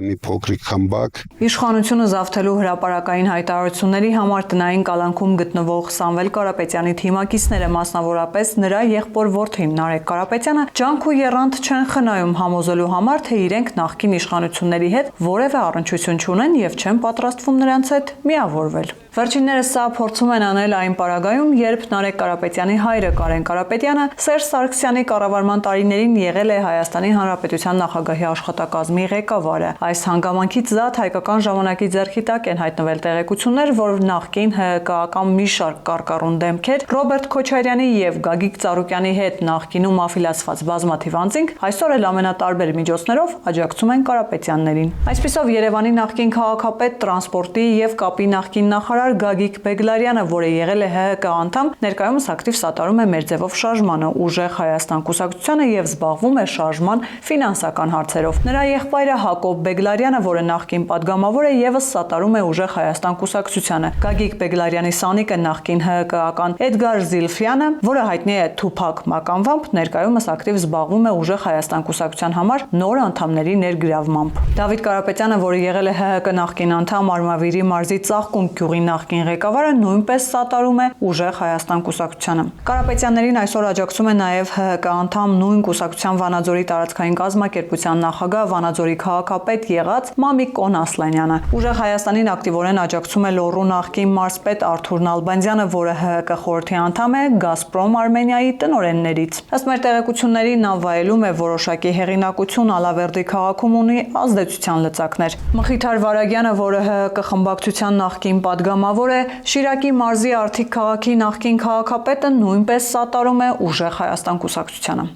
մի փոքրիկ խմբակ։ Իշխանությունը զավթելու հրապարակային հայտարարությունների համար տնային կալանքում գտնվող Սամվել Կարապետյանի թիմակիցները, մասնավորապես նրա եղբոր որդին Նարեկ Կարապետյանը, ջանք ու եռանդ չեն խնայում համոզելու համար, թե իրենք նախկին իշխանությունների հետ որևէ առնչություն չունեն եւ չեն պատրաստվում նրանց հետ միավորվել։ Վերջիններս սա փորձում են անել այն պարագայում, երբ Նարեկ Կարապետյանի հայրը Կարեն Կարապետյանը Սերժ Սարգսյանի կառավարման տարիներին եղել է Հայաստանի Հանրապետության նախագահի աշխատակազմի ղեկավարը։ Այս հանգամանքից զատ հայկական ժամանակի ձեռքի տակ են հայտնվել տեղեկություններ, որ նախկին ՀԿ-ական մի շարք կարկառուն դեմքեր Ռոբերտ Քոչարյանի եւ Գագիկ Ծառուկյանի հետ նախկինում աֆիլացված բազմաթիվ անձինք այսօր էլ ամենատարբեր միջոցներով աջակցում են Կարապետյաններին։ Այսպիսով Երևանի նախկին քաղաքապետ, տրանսպորտի եւ կապի նախկին նախարար Գագիկ Բեգլարյանը, որը եղել է ՀՀԿ անդամ, ներկայումս ակտիվ սատարում է մեր ձևով շարժմանը, ուժեղ Հայաստան կուսակցությանը եւ զբաղվում է շարժման ֆինանսական հարցերով։ Նրա եղբայրը Հակոբ Բեգլարյանը, որը նախկին падգամավոր է, եւս սատարում է ուժեղ Հայաստան կուսակցությանը։ Գագիկ Բեգլարյանի սանիկը նախկին ՀՀԿ-ական Էդգար Զիլֆյանը, որը հայտնի է Թուփակ մականվամբ, ներկայումս ակտիվ զբաղվում է ուժեղ Հայաստան կուսակցության համար նոր անդամների ներգրավմամբ։ Դավիթ Կարապետյանը, որը եղել է ՀՀԿ նախկին անդամ, Արմավիրի մարզի Ծաղկուն գյուղի նախկին ղեկավարը, նույնպես սատարում է ուժեղ Հայաստան կուսակցությանը։ Կարապետյաններին այսօր աջակցում է նաև ՀՀԿ անդամ նույն կուսակցության Վանաձորի տարածքային կազմակերպության նախագահ, Վանաձորի քաղաքապետ եղած Մամիկ Կոնասլանյանը։ Ուժեղ Հայաստանին ակտիվորեն աջակցում է Լոռու նախկին մարզպետ Արթուր Նալբանդյանը, որը ՀՀԿ խորհրդի անդամ է Գազպրոմ Արմենիայի տնօրեններից։ Ըստ մեր տեղեկությունների, նա վայելում է որոշակի հեղինակություն, Ալավերդի քաղաքում ունի ազդեցության լծակներ։ Մխիթար Վարագյանը, որը ՀՀԿ խմբակցության նախկին падգամավոր է, Շիրակի մարզի Արթիկ քաղաքի նախկին քաղաքապետը, նույնպես սատարում է ուժեղ Հայաստան կուսակցությանը։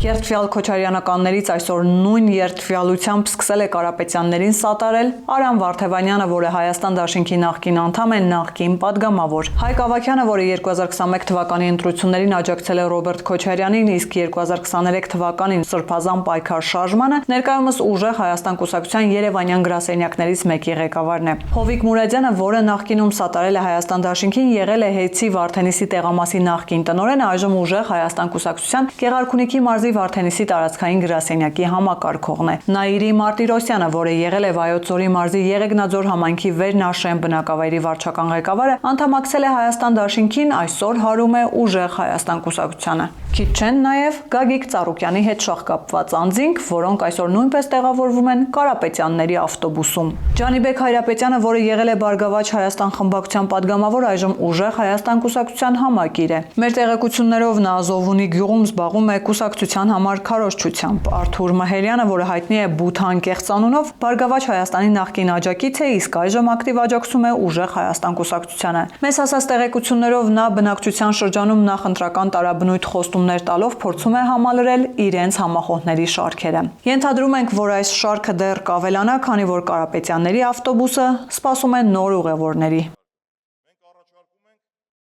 Երդվյալ Քոչարյանականներից այսօր նույն երդվյալությամբ սկսել է Կարապետյաններին սատարել Արամ Վարդևանյանը, որը Հայաստան Դաշինքի նախկին անդամ է, նախկին падգամավոր։ Հայկ Ավագյանը, որը 2021 թվականի ընտրություններին աջակցել է Ռոբերտ Քոչարյանին, իսկ 2023 թվականին Սրբազան պայքար շարժմանը, ներկայումս ուժեղ Հայաստան կուսակցության երևանյան գրասենյակներից մեկի ղեկավարն է։ Հովիկ Մուրադյանը, որը նախկինում սատարել է Հայաստան Դաշինքին, եղել է Հեյցի Վարդենիսի տեղամասի նախկին տնօրեն, այժմ ուժեղ Հայաստան կուսակցության Գեղարքունիքի մարզի Վարդենիսի տարածքային գրասենյակի համակարգողն է։ Նաիրի Մարտիրոսյանը, որը եղել է Վայոց ձորի մարզի Եղեգնաձոր համայնքի Վերնաշեն բնակավայրի վարչական ղեկավարը, անդամակցել է Հայաստան Դաշինքին, այսօր հարում է ուժեղ Հայաստան կուսակցությանը։ Քիչ չեն նաև Գագիկ Ծառուկյանի հետ շահկապված անձինք, որոնք այսօր նույնպես տեղավորվում են Կարապետյանների ավտոբուսում։ Ջանիբեկ Հայրապետյանը, որը եղել է Բարգավաճ Հայաստան խմբակցության падգամավոր, այժմ ուժեղ Հայաստան կուսակցության համակիր է։ Մեր տեղեկություններով նա Ազովունի գյուղում զբաղվում է կուսակցության համար քարոզչությամբ։ Արթուր Մահերյանը, որը հայտնի է Բութան կեղծանունով, Բարգավաճ Հայաստանի նախկին աջակից է, իսկ այժմ ակտիվ աջակցում է ուժեղ Հայաստան կուսակցությանը։ Մեզ հասած տեղեկություններով նա բնակչության շրջանում նախընտրական տարաբնույթ խոստումներ տալով փորձում է համալրել իրենց համախոհների շարքերը։ Ենթադրում ենք, որ այս շարքը դեռ կավելանա, քանի որ Կարապետյանների ավտոբուսը սպասում է նոր ուղևորների։